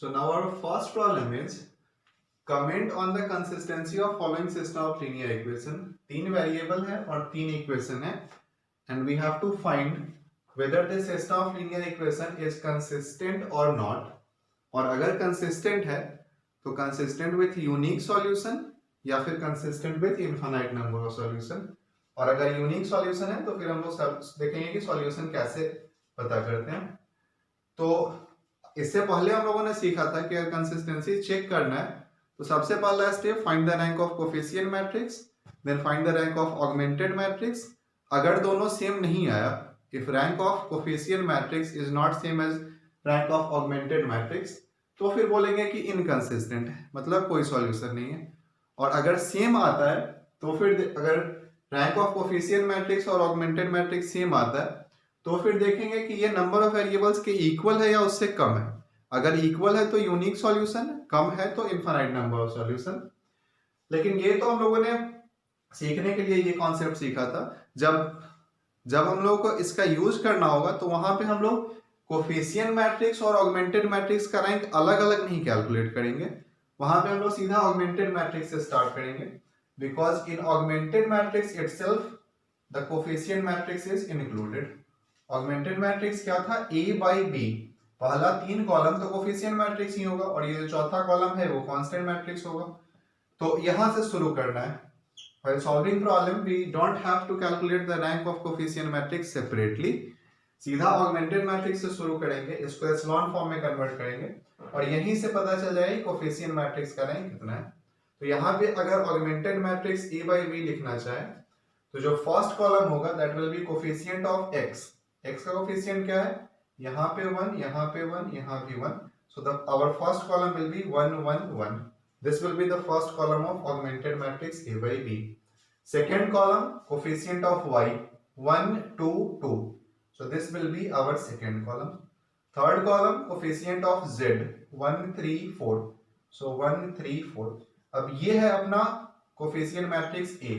So now our first problem is comment on the consistency of following system of linear equation. तीन variable है और तीन equation है and we have to find whether the system of linear equation is consistent or not. और अगर consistent है तो consistent with unique solution या फिर consistent with infinite number of solution. और अगर unique solution है तो फिर हम लोग देखेंगे कि solution कैसे पता करते हैं. तो इससे पहले हम लोगों ने सीखा था कि अगर कंसिस्टेंसी चेक करना है तो सबसे पहला step find the rank of coefficient matrix, then find the rank of augmented matrix. अगर दोनों सेम नहीं आया, if rank of coefficient matrix is not same as rank of augmented matrix, तो फिर बोलेंगे कि इनकंसिस्टेंट है, मतलब कोई सॉल्यूशन नहीं है. और अगर सेम आता है तो फिर अगर रैंक ऑफ कोफिशिएंट मैट्रिक्स और ऑगमेंटेड मैट्रिक्स सेम आता है तो फिर देखेंगे कि ये नंबर ऑफ वेरिएबल्स के इक्वल है या उससे कम है. अगर इक्वल है तो यूनिक सॉल्यूशन, कम है तो इनफाइनाइट नंबर ऑफ सॉल्यूशन. लेकिन ये तो हम लोगों ने सीखने के लिए ये कॉन्सेप्ट सीखा था. जब हम लोग को इसका यूज करना होगा तो वहां पे हम लोग कोफिशिएंट मैट्रिक्स और ऑगमेंटेड मैट्रिक्स का रैंक अलग अलग नहीं कैलकुलेट करेंगे. वहां पे हम लोग सीधा ऑगमेंटेड मैट्रिक्स से स्टार्ट करेंगे, because in augmented matrix itself the coefficient matrix is included. Augmented matrix क्या था? A by B. पहला तीन कॉलम तो कोफिशिएंट मैट्रिक्स ही होगा और ये जो चौथा कॉलम है वो कांस्टेंट मैट्रिक्स होगा. तो यहां से शुरू करना है. While solving problem we don't have to calculate the rank of coefficient matrix separately. सीधा ऑगमेंटेड मैट्रिक्स से शुरू करेंगे, इसको एचेलॉन फॉर्म में कन्वर्ट करेंगे और यहीं से पता चल जाएगा कोफिशिएंट मैट्रिक्स का रैंक कितना है. तो यहाँ पे अगर augmented matrix A by B लिखना चाहे तो जो फर्स्ट कॉलम होगा that will be coefficient of x. x का कोफिशिएंट क्या है? यहाँ पे 1, यहाँ पे 1, यहाँ भी 1. So our first column will be 1 1 1. This will be the first column of augmented matrix A by B. Second column coefficient of y 1 2 2. So this will be our second column. Third column coefficient of z 1 3 4. So 1 3 4. अब ये है अपना coefficient matrix A.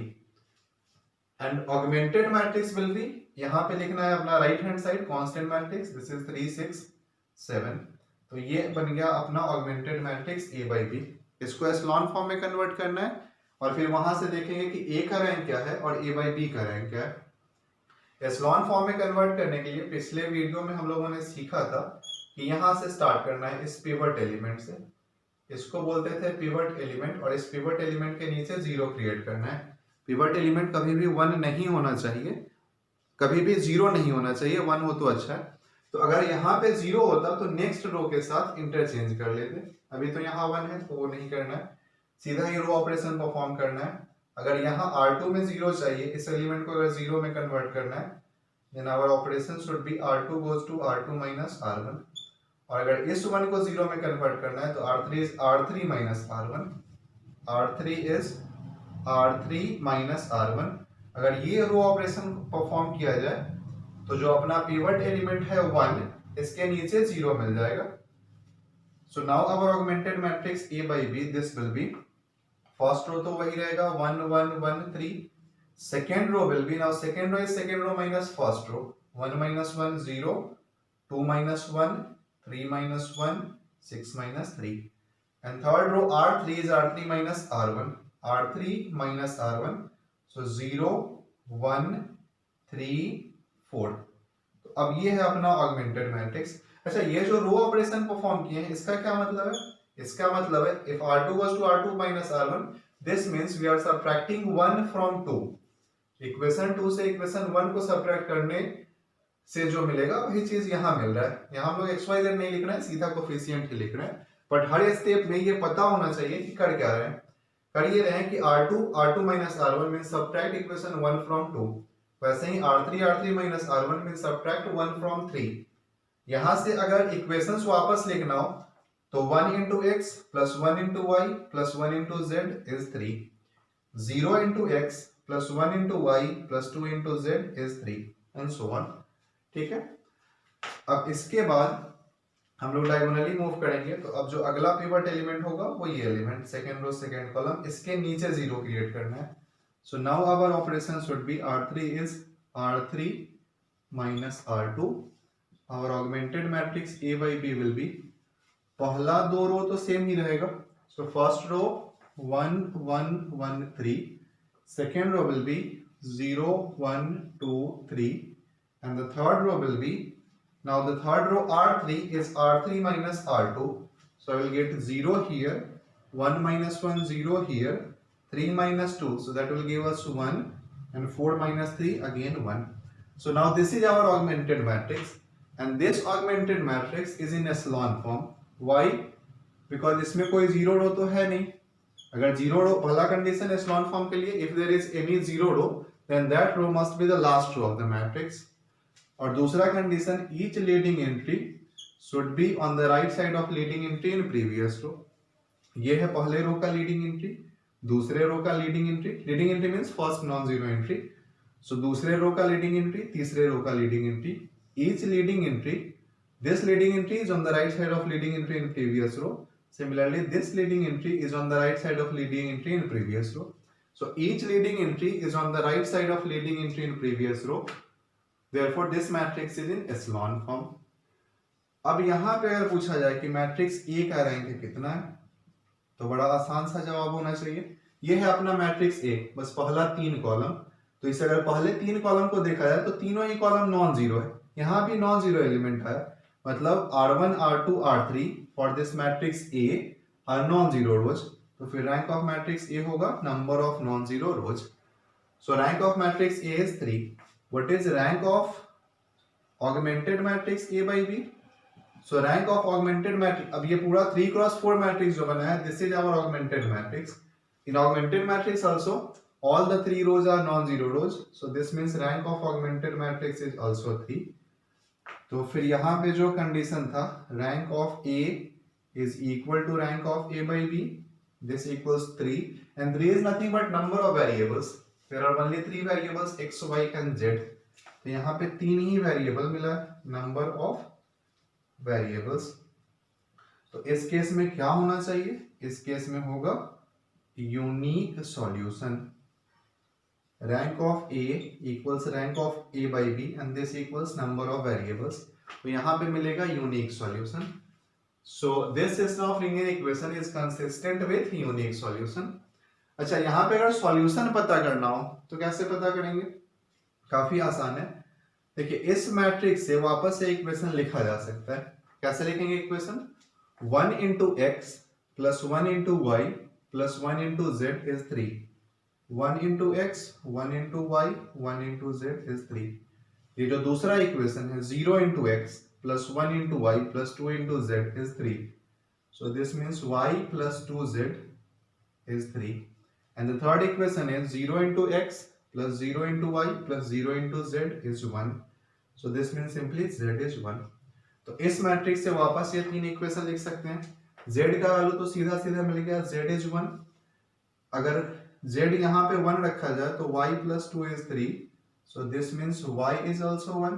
And augmented matrix will be, यहां पे लिखना है अपना right hand side constant matrix. This is 3 6 7. तो ये बन गया अपना augmented matrix A by B. इसको एचेलॉन फॉर्म में कन्वर्ट करना है और फिर वहां से देखेंगे कि A का रैंक क्या है और A बाई बी का रैंक क्या है. एचेलॉन फॉर्म में कन्वर्ट करने के लिए पिछले वीडियो में हम लोगों ने सीखा था कि यहां से स्टार्ट करना है इस पिवट एलिमेंट से. इसको बोलते थे पिवट एलिमेंट और इस पिवट एलिमेंट के नीचे जीरो क्रिएट करना है. पिवट एलिमेंट कभी भी 1 नहीं होना चाहिए, कभी भी 0 नहीं होना चाहिए. 1 हो तो अच्छा है. तो अगर यहाँ पे 0 होता तो नेक्स्ट रो के साथ इंटरचेंज कर लेते. अभी तो यहाँ 1 है तो वो नहीं करना है, सीधा ही रो ऑपरेशन परफॉर्म करना है. अगर यहाँ R2 में 0 चाहिए, इस एलिमेंट को अगर 0 में कन्वर्ट करना है, then our operation should be R2 goes to R2 minus R1. और अगर इस 1 को 0 में कन्वर्ट करना है तो R3 is R3 minus R1. R3 is R3 minus R1. अगर ये रो ऑपरेशन परफॉर्म किया जाए तो जो अपना पिवट एलिमेंट है 1, इसके नीचे 0 मिल जाएगा. So now our augmented matrix A by B, this will be, first row तो वही रहेगा 1 1 1 3. Second row will be, now second row is second row minus first row. 1 minus 1 0, 2 minus 1 3 minus 1 6 minus 3. And third row R3 is R3 minus R1. R3 minus R1. So 0 1 3 4. तो अब ये है अपना augmented matrix. अच्छा, ये जो row operation perform किए हैं इसका क्या मतलब है? इसका मतलब है if R2 goes to R2 minus R1, this means we are subtracting 1 from 2. Equation 2 से इक्वेशन 1 को सब्ट्रैक्ट करने से जो मिलेगा वही चीज यहाँ मिल रहा है. यहाँ हम लोग XYZ नहीं लिख रहे हैं, सीधा कोफिशिएंट ही लिख रहे हैं. बट हर स्टेप में ये पता होना चाहिए कि कर क्या रहे हैं. कर ये रहे हैं कि R2 minus R1 means subtract equation 1 from 2. वैसे ही R3 minus R1 means subtract 1 from 3. यहां से अगर इक्वेशंस वापस लिखना हो तो 1 into x plus 1 into y plus 1 into z is 3. 0 into x plus 1 into y plus 2 into z is 3 and so on. ठीक है. अब इसके बाद हम लोग डायगोनली मूव करेंगे तो अब जो अगला पिवट एलिमेंट होगा वो ये element, second row second column, इसके नीचे 0 क्रिएट करना है. So now our operation should be R3 is R3 minus R2. Our augmented matrix A by B will be पहला दो रो तो सेम ही रहेगा, so first row 1 1 1 3, second row will be 0 1 2 3, and the third row will be, now the third row R3 is R3 minus R2, so I will get 0 here, 1 minus 1 0 here, 3 minus 2, so that will give us 1, and 4 minus 3 again 1. So now this is our augmented matrix, and this augmented matrix is in echelon form. Why? Because इसमें कोई zero रो तो है नहीं. अगर zero रो, पहला condition echelon form के लिए, if there is any zero row then that row must be the last row of the matrix. और दूसरा condition, each leading entry should be on the right side of leading entry in previous row. ये है पहले रो का leading entry, दूसरे row का leading entry. Leading entry means first non zero entry. So दूसरे row का लीडिंग एंट्री, तीसरे row का leading entry. Each leading entry, this leading entry is on the right side of leading entry in previous row. Similarly, this leading entry is on the right side of leading entry in previous row. So each leading entry is on the right side of leading entry in previous row. Therefore, this matrix is in echelon form. अब यहाँ पे अगर पूछा जाए कि matrix A का rank कितना है, तो बड़ा आसान सा जवाब होना चाहिए. ये है अपना मैट्रिक्स A, बस पहला 3 कॉलम. तो इसे अगर पहले 3 कॉलम को देखा जाए तो तीनों ही कॉलम नॉन जीरो है. यहाँ भी नॉन जीरो एलिमेंट है, मतलब R1 R2 R3 for this matrix A are non zero rows. तो फिर रैंक ऑफ मैट्रिक्स A होगा number of non zero rows. So rank of matrix A is 3. What is rank of augmented matrix A by B? So rank of augmented matrix, अब ये पूरा 3x4 matrix जो बना है, this is our augmented matrix. In augmented matrix also all the 3 rows are non-zero rows, so this means rank of augmented matrix is also 3. तो फिर यहाँ पे जो कंडीशन था, rank of A is equal to rank of A by B, this equals 3, and 3 is nothing but number of variables. There are only 3 variables x, y and z. तो यहाँ पे 3 ही variable मिला, number of variables. तो इस case में क्या होना चाहिए? इस केस में होगा unique solution. Rank of A equals rank of A by B and this equals number of variables. तो यहाँ पे मिलेगा unique solution. So this system of linear equation is consistent with unique solution. अच्छा, यहाँ पे अगर solution पता करना हो तो कैसे पता करेंगे? काफी आसान है. देखिए, इस मैट्रिक्स से वापस से इक्वेशन लिखा जा सकता है. कैसे लिखेंगे equation? 1 into x plus 1 into y plus 1 into z is 3. 1 into x, 1 into y, 1 into z is 3. ये जो दूसरा इक्वेशन है 0 into x plus 1 into y plus 2 into z is 3. So this means y plus 2z is 3. And the third equation is 0 into x plus 0 into y plus 0 into z is 1. So this means simply z is 1. तो इस matrix से वापस ये 3 equation लिख सकते हैं. z का value तो सीधा सीधा मिल गया, z is 1. अगर z यहाँ पे 1 रखा जाए तो y plus 2 is 3. So this means y is also 1.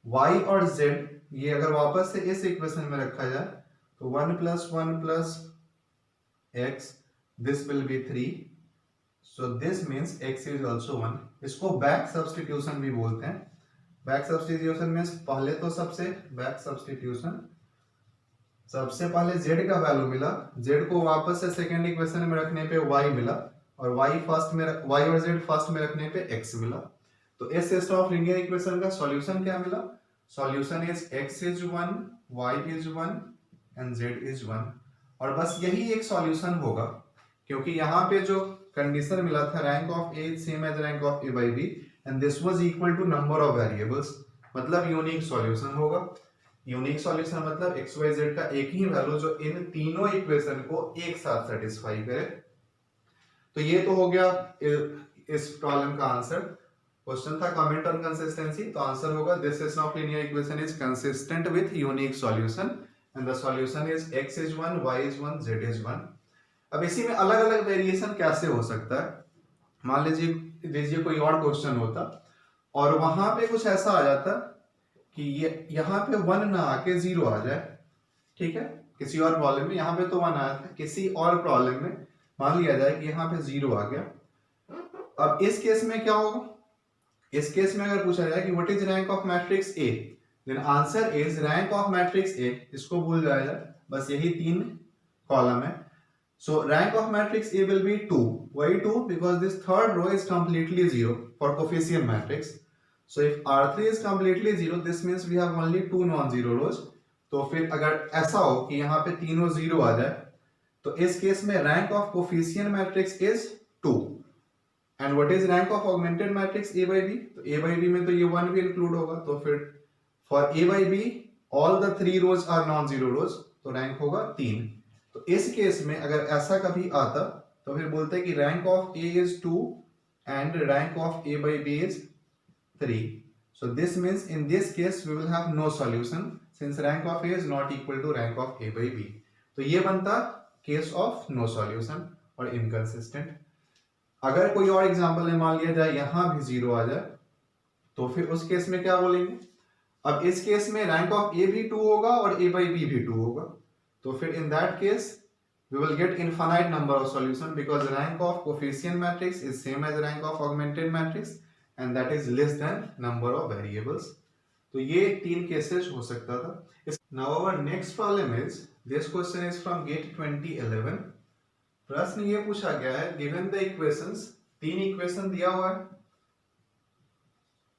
y और z ये अगर वापस से इस इक्वेशन में रखा जाए तो 1 plus 1 plus x, this will be 3. So this means x is also 1. इसको बैक सब्स्टिट्यूशन भी बोलते हैं. बैक सब्स्टिट्यूशन मींस पहले तो सबसे बैक सब्स्टिट्यूशन, सबसे पहले z का वैल्यू मिला, z को वापस से सेकंड इक्वेशन में रखने पे y मिला, और y और z फर्स्ट में रखने पे x मिला. तो इस सिस्टम ऑफ लीनियर इक्वेशन का सॉल्यूशन क्या मिला? Solution is x is 1, y is 1 and z is 1. और बस यही एक सॉल्यूशन होगा, क्योंकि यहाँ पे जो कंडीशन मिला था rank of A same as rank of A by B and this was equal to number of variables, मतलब यूनिक सॉल्यूशन होगा. यूनिक सॉल्यूशन मतलब x y z का एक ही वैल्यू जो इन तीनों इक्वेशन को एक साथ सेटिस्फाई करे. तो ये तो हो गया इस प्रॉब्लम का आंसर. क्वेश्चन था कमेंट ऑन कंसिस्टेंसी, तो आंसर होगा this system of linear equation is consistent with unique solution and the solution is x is 1, y is 1, z is 1. अब इसी में अलग अलग वेरिएशन कैसे हो सकता है? मान लीजिए कोई और क्वेश्चन होता और वहां पे कुछ ऐसा आ जाता कि ये यहाँ पे 1 ना आके 0 आ जाए. ठीक है, किसी और प्रॉब्लम में यहाँ पे तो 1 आया था, किसी और प्रॉब्लम में मान लिया जाए कि यहाँ पे 0 आ गया. अब इस केस में क्या होगा? इस केस में अगर पूछा जाए कि what is rank of matrix A, then answer is rank of matrix A, इसको भूल जाएगा, बस यही 3 कॉलम है. So rank of matrix A will be 2. Why 2? Because this third row is completely 0 for coefficient matrix. So if R3 is completely 0, this means we have only 2 non-zero rows. तो फिर अगर ऐसा हो कि यहाँ पे तीनों 0 आ जाए, तो इस केस में rank of coefficient matrix is 2. And what is rank of augmented matrix A by B? तो ए बाई बी में तो ये 1 भी इंक्लूड होगा, तो फिर for A by B all the 3 rows are non zero rows, तो रैंक होगा 3. तो इस केस में अगर ऐसा कभी आता तो फिर बोलते हैं कि rank of A is 2 and rank of A by B is 3. So this means in this case we will have no solution since rank of A is not equal to rank of A by B. तो ये बनता case of no solution और inconsistent. अगर कोई और example मान लिया जाए यहां भी 0 आ जाए, तो फिर उस केस में क्या बोलेंगे? अब इस केस में रैंक ऑफ ए भी 2 होगा और ए बाई बी भी 2 होगा, तो फिर इन that case we will get infinite number of solution because rank of coefficient matrix is same as rank of augmented matrix and that is less than number of variables. तो ये 3 cases हो सकता था. Now our next problem is, this question is from GATE 2011. प्रश्न ये पूछा गया है, given the equations, 3 इक्वेशन दिया हुआ है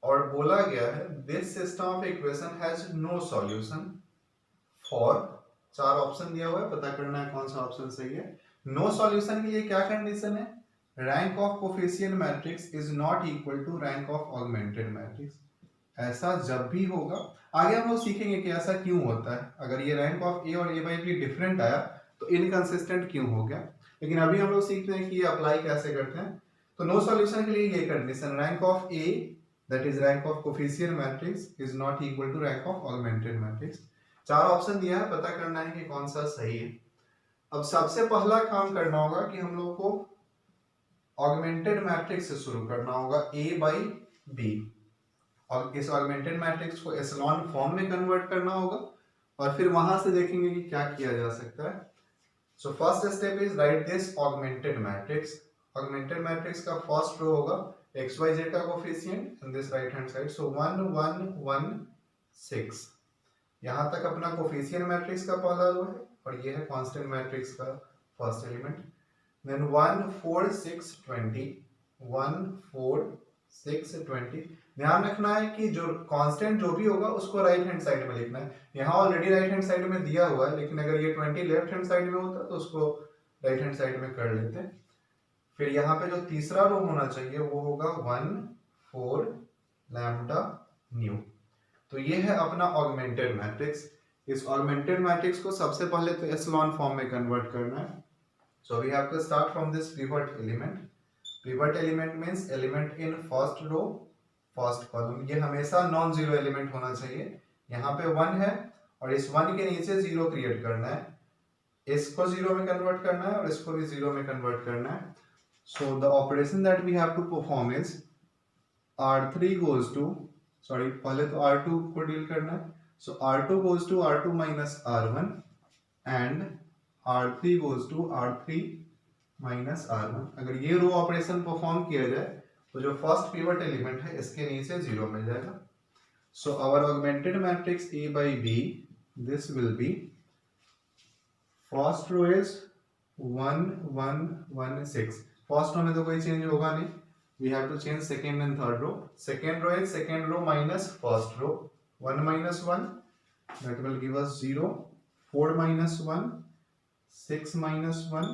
और बोला गया है this system of equation has no solution for, 4 option दिया हुआ है, पता करना है कौन सा ऑप्शन सही है. नो सॉल्यूशन के लिए क्या कंडीशन है? Rank of coefficient matrix is not equal to rank of augmented matrix. ऐसा जब भी होगा, आगे हम लोग सीखेंगे कि ऐसा क्यों होता है. अगर ये रैंक ऑफ ए और ए बाई बी डिफरेंट आया तो इनकंसिस्टेंट क्यों हो गया, लेकिन अभी हम लोग सीखते हैं कि ये अप्लाई कैसे करते हैं. तो नो सॉल्यूशन के लिए ये condition, rank of A that is rank of coefficient matrix is not equal to rank of augmented matrix. 4 option दिया है, पता करना है कि कौन सा सही है. अब सबसे पहला काम करना होगा कि हम लोग को ऑगमेंटेड मैट्रिक्स से शुरू करना होगा, ए बाई बी, और इस ऑगमेंटेड मैट्रिक्स को एशेलॉन फॉर्म में कन्वर्ट करना होगा और फिर वहां से देखेंगे कि क्या किया जा सकता है. So first step is right this augmented matrix. Augmented matrix का फर्स्ट रो होगा एक्स वाई जेड का coefficient in this right hand side, सो 1 1 1 6. यहां तक अपना कोफिशिएंट मैट्रिक्स का पहला रो है और ये है कांस्टेंट मैट्रिक्स का फर्स्ट एलिमेंट. देन 1 4 6 20, 1 4 6 20. ध्यान रखना है कि जो कांस्टेंट जो भी होगा उसको राइट हैंड साइड में लिखना है. यहाँ ऑलरेडी राइट हैंड साइड में दिया हुआ है, लेकिन अगर ये 20 लेफ्ट हैंड साइड में होता तो उसको राइट हैंड साइड में कर लेते. फिर यहाँ पे जो तीसरा रो होना चाहिए वो होगा 1 4 लैम्डा न्यू. तो ये है अपना ऑगमेंटेड मैट्रिक्स. इस ऑगमेंटेड मैट्रिक्स को सबसे पहले तो एशेलॉन फॉर्म में कन्वर्ट करना है. So we have to start from this pivot element. Pivot element means element in first row first column. ये हमेशा नॉन जीरो एलिमेंट होना चाहिए. यहाँ पे 1 है और इस 1 के नीचे 0 क्रिएट करना है. इसको 0 में कन्वर्ट करना है और इसको भी 0 में कन्वर्ट करना है. So the operation that we have to perform is R3 goes to, sorry पहले तो R2 को डील करना है. सो R2 goes to R2 minus R1 and R3 goes to R3 minus R1. अगर ये रो ऑपरेशन परफॉर्म किया जाए तो जो फर्स्ट पिवट एलिमेंट है इसके नीचे 0 मिल जाएगा. So our augmented matrix A by B, this will be, first row is 1 1 1 6. First row में तो कोई चेंज होगा नहीं. We have to change second and third row. Second row is second row minus first row. 1 minus 1, that will give us 0. 4 minus 1, 6 minus 1,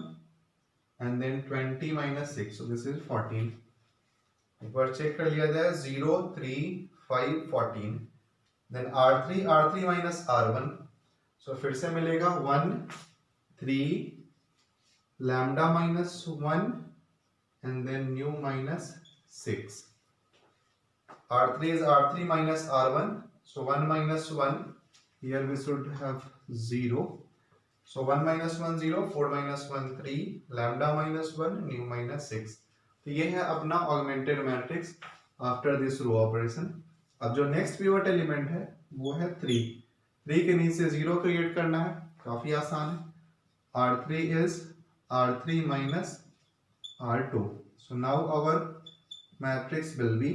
and then 20 minus 6. So this is 14. एक बार check कर लिया जाए, 0 3 5 14. Then R3 minus R1. So फिर से मिलेगा 1 3 lambda minus 1 and then nu minus 6. R3 is R3 minus R1, so 1 minus 1, here we should have 0. So 1 minus 1 0, 4 minus 1 3, lambda minus 1, nu minus 6. तो ये है अपना augmented matrix after this row operation. अब जो next pivot element है वो है 3. 3 के नीचे 0 क्रिएट करना है, काफी आसान है. R3 is R3 minus R2. So now our matrix will be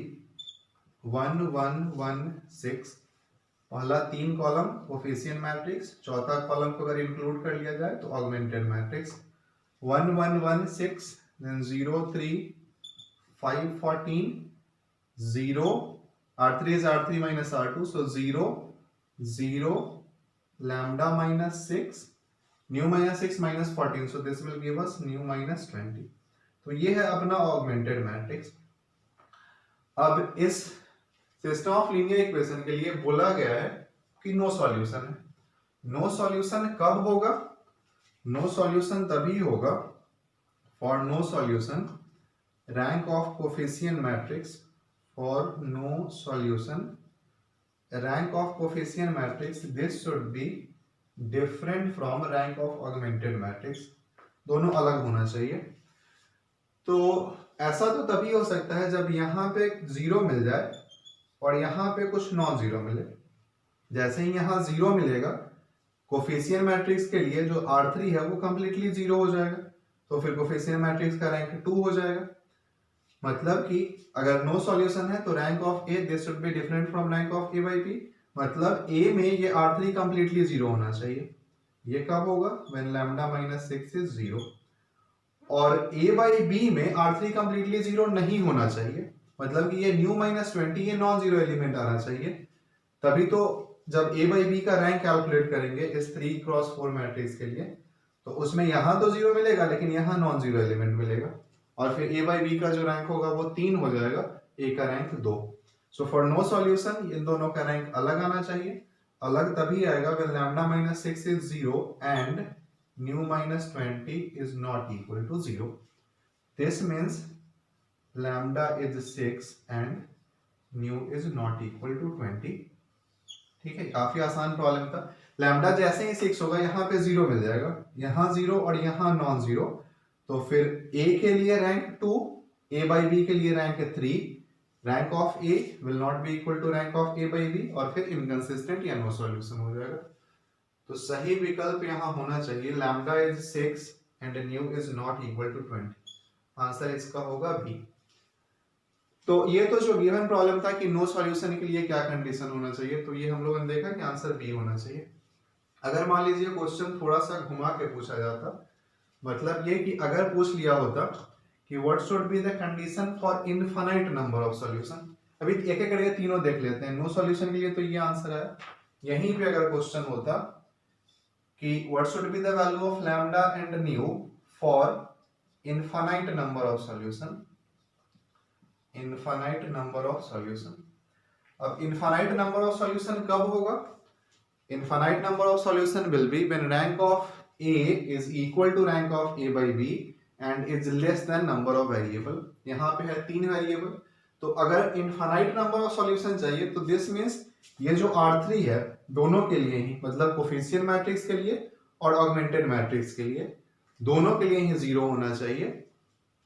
1 1 1 6. पहला 3 कॉलम कोफिशिएंट मैट्रिक्स, चौथा कॉलम को अगर इंक्लूड कर लिया जाए तो augmented matrix 1 1 1 6 then 0 3 5 14 0 R3 is R3 minus R2 so 0 0 lambda minus 6 nu minus 6 minus 14 so this will give us nu minus 20. तो ये है अपना ऑगमेंटेड मैट्रिक्स. अब इस सिस्टम ऑफ लीनियर इक्वेशन के लिए बोला गया है कि नो सॉल्यूशन है. नो सॉल्यूशन कब होगा? नो सॉल्यूशन तभी होगा for no solution rank of coefficient matrix for no solution rank of coefficient matrix this should be different from rank of augmented matrix. दोनों अलग होना चाहिए. तो ऐसा तो तभी हो सकता है जब यहां पे जीरो मिल जाए और यहां पे कुछ नॉन जीरो मिले. जैसे ही यहां जीरो मिलेगा कोफिशिएंट मैट्रिक्स के लिए जो R3 है वो कंप्लीटली जीरो हो जाएगा. तो फिर कोफिशिएंट मैट्रिक्स का रैंक 2 हो जाएगा. मतलब कि अगर नो सॉल्यूशन है तो rank of A this should be different from rank of A by B. मतलब ए में ये R3 कंप्लीटली जीरो होना चाहिए. ये कब होगा? When lambda minus 6 is zero. और a बाई बी में R3 कंप्लीटली जीरो नहीं होना चाहिए. मतलब कि ये न्यू माइनस 20 ये नॉन जीरो एलिमेंट आना चाहिए. तभी तो जब a बाई बी का रैंक कैलकुलेट करेंगे इस 3x4 मैट्रिक्स के लिए तो उसमें यहां तो जीरो मिलेगा लेकिन यहां नॉन जीरो एलिमेंट मिलेगा. और फिर a बाई बी का जो रैंक होगा वो 3 हो जाएगा, a का rank 2. So for no solution इन दोनों का रैंक अलग आना चाहिए. अलग तभी आएगा when lambda minus 6 is zero and nu minus 20 is not equal to 0. This means lambda is 6 and nu is not equal to 20. ठीक है, काफी आसान प्रॉब्लम था. लैम्डा जैसे ही 6 होगा यहाँ पे 0 मिल जाएगा, यहाँ 0 और यहाँ नॉन 0. तो फिर a के लिए रैंक 2, a बाई b के लिए rank 3. Rank of a will not be equal to rank of a by b और फिर इनकंसिस्टेंट या नो सॉल्यूशन हो जाएगा. तो सही विकल्प यहां होना चाहिए lambda is 6 and nu is not equal to 20. Answer इसका होगा बी. तो ये तो जो गिवन प्रॉब्लम था कि नो सॉल्यूशन के लिए क्या कंडीशन होना चाहिए, तो ये हम लोगों ने देखा कि आंसर बी होना चाहिए. अगर मान लीजिए क्वेश्चन थोड़ा सा घुमा के पूछा जाता, मतलब ये कि अगर पूछ लिया होता कि what should be the condition for infinite number of solution. अभी एक एक करके तीनों देख लेते हैं. नो सॉल्यूशन के लिए तो ये आंसर है. यहीं पे अगर क्वेश्चन होता कि what should be the value of lambda and nu for infinite number of solution. Infinite number of solution. अब infinite number of solution कब होगा? Infinite number of solution will be when rank of a is equal to rank of a by b and is less than number of variable. यहाँ पे है 3 variable. तो अगर infinite number of solution चाहिए तो this means ये जो R3 है दोनों के लिए ही, मतलब कोफिशिएंट मैट्रिक्स के लिए और ऑगमेंटेड मैट्रिक्स के लिए, दोनों के लिए ही 0 होना चाहिए.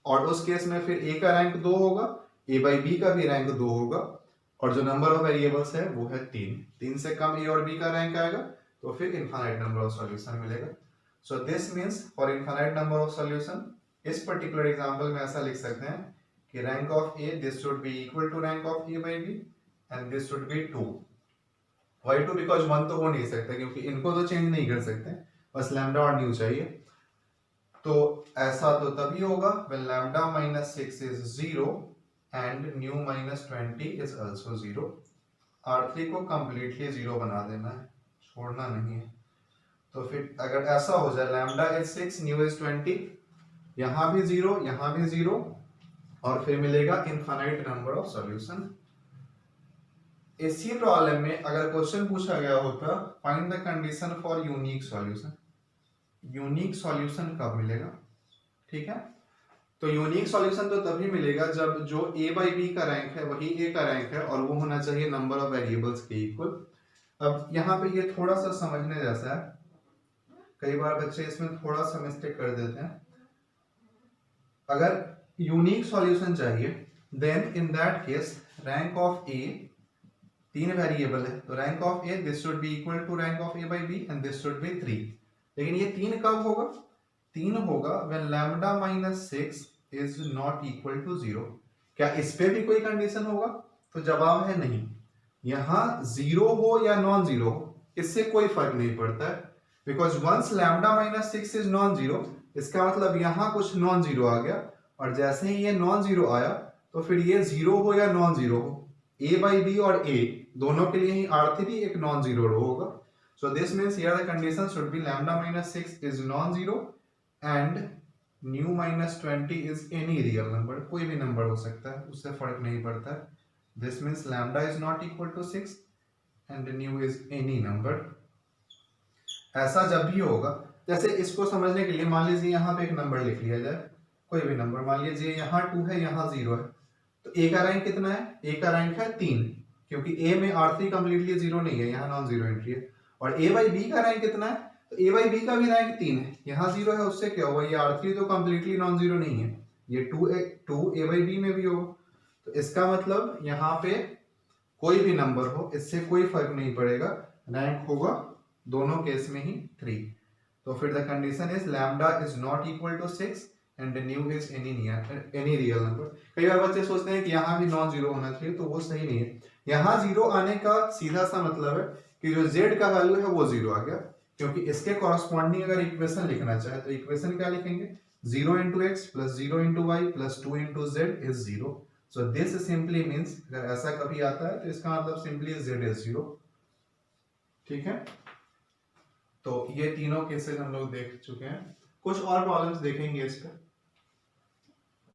और उस केस में फिर a का रैंक 2 होगा, a बाई b का भी रैंक 2 होगा और जो नंबर ऑफ वेरिएबल्स है वो है 3. 3 से कम a और b का रैंक आएगा तो फिर इनफाइनाइट नंबर ऑफ सॉल्यूशन मिलेगा. So this means for infinite number of solution इस पर्टिकुलर एग्जांपल में ऐसा लिख सकते हैं कि rank of a this should be equal to rank of a by b and this should be 2. Why 2? Because 1 तो हो नहीं सकता क्योंकि इनको तो चेंज नहीं कर सकते, बस लैम्डा और न्यू चाहिए. तो ऐसा तो तभी होगा when lambda minus 6 is 0 and nu minus 20 is also 0. R3 को completely 0 बना देना है, छोड़ना नहीं है. तो फिर अगर ऐसा हो जाए lambda is 6 nu is 20, यहाँ भी 0 यहाँ भी 0 और फिर मिलेगा infinite number of solution. इसी प्रॉब्लम में अगर क्वेश्चन पूछा गया होता find the condition for unique solution. Unique solution कब मिलेगा? ठीक है, तो यूनिक सॉल्यूशन तो तभी मिलेगा जब जो a बाई बी का रैंक है वही a का रैंक है और वो होना चाहिए नंबर ऑफ वेरिएबल्स के इक्वल. अब यहाँ पे ये थोड़ा सा समझने जैसा है, कई बार बच्चे इसमें थोड़ा सा मिस्टेक कर देते हैं. अगर यूनिक सॉल्यूशन चाहिए then in that case rank of a 3 variable है तो rank of a this should be equal to rank of a by b and this should be 3. लेकिन ये 3 कब होगा? 3 होगा when lambda minus 6 is not equal to 0. क्या इस पे भी कोई कंडीशन होगा? तो जवाब है नहीं. यहाँ जीरो हो या नॉन जीरो हो इससे कोई फर्क नहीं पड़ता है, because once lambda minus 6 is non zero, इसका मतलब यहाँ कुछ नॉन जीरो आ गया, और जैसे ही ये नॉन जीरो आया तो फिर ये जीरो हो या नॉन जीरो हो, a by b और a दोनों के लिए ही R3 एक नॉन जीरो रो होगा. So this means here the condition should be lambda minus 6 is non-zero and nu minus 20 is any real number. कोई भी नंबर हो सकता है, उससे फर्क नहीं पड़ता है. This means lambda is not equal to 6 and nu is any number. ऐसा जब भी होगा, जैसे इसको समझने के लिए मान लीजिए यहाँ पे एक नंबर लिख लिया जाए, कोई भी नंबर, मान लीजिए यहाँ 2 है, यहाँ 0 है, तो a का रैंक कितना है? a का रैंक है 3, क्योंकि a में R3 कम्प्लीटली जीरो नहीं है, यहाँ नॉन जीरो एंट्री है. और a by b का रैंक कितना है? तो a by b का भी रैंक 3 है, यहाँ 0 है, उससे क्या हुआ? ये R3 तो कम्प्लीटली नॉन जीरो नहीं है, ये 2 a by b में भी होगा. तो इसका मतलब यहाँ पे कोई भी नंबर हो, इससे कोई फर्क नहीं पड़ेगा, रैंक होगा दोनों केस में ही 3. तो फिर the condition is lambda is not equal to 6 and nu is any real number. कई बार बच्चे सोचते हैं कि यहाँ भी नॉन जीरो होना चाहिए, तो वो सही नहीं है. यहाँ जीरो आने का सीधा सा मतलब है कि जो z का वैल्यू है वो जीरो आ गया, क्योंकि इसके कॉरस्पॉन्डिंग अगर इक्वेशन लिखना चाहे तो इक्वेशन क्या लिखेंगे? 0 into x plus 0 into y plus 2 into z is 0. So this simply means अगर ऐसा कभी आता है तो इसका मतलब सिंपली z is 0. ठीक है, तो ये तीनों केसेस हम लोग देख चुके हैं. कुछ और प्रॉब्लम्स देखेंगे इस पे.